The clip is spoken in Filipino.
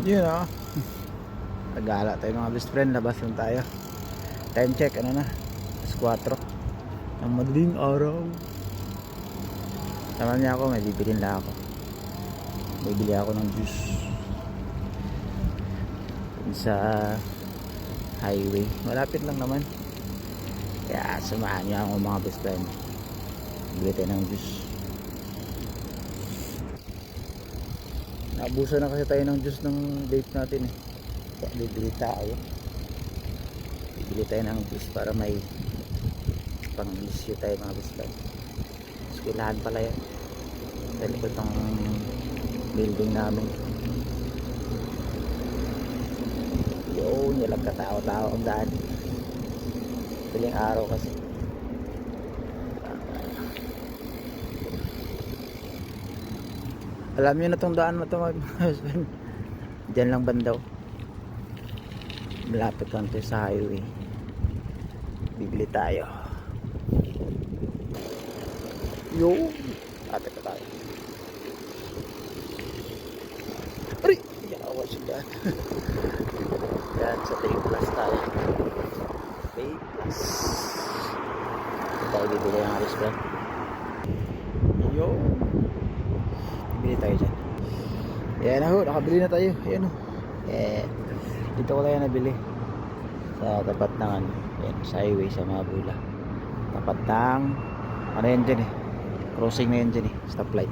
Yun o. Nagala tayo mga best friend. Labas lang tayo. Time check. Ano na? Alas 4. Ang madaling araw. Tama niya ako. May bibilin lang ako. Bibili ako ng juice. Sa highway. Malapit lang naman. Kaya samahan niya ako mga best friend. Bili tayo ng juice. Naabusan na kasi tayo ng juice ng vape natin eh. Kaya bibili tayo. Bibili tayo ng juice para may pang-issue tayo mga best friend. Eskwelahan pala yan. Sa likod ng building namin. Yun, walang katao-tao ang daan. Piling araw kasi. Alam niyo na tong daan na to mga husband. Diyan lang bandaw. Malapit lang to sa highway. Bibili tayo. Yo, ate pa tayo. Ari, yawa siya. Yan, sa Bay Plus tayo. Bay Plus. Tayo bibili ang aris ba? Yo. Bibili tayo dyan. Yan na ho, nakabili na tayo. Yan ho. Dito ko tayo nabili. Sa tapat ng ano. Yan, sa highway sa Mabula. Tapat ng ano yan dyan eh. Crossing na yan dyan eh. Stoplight.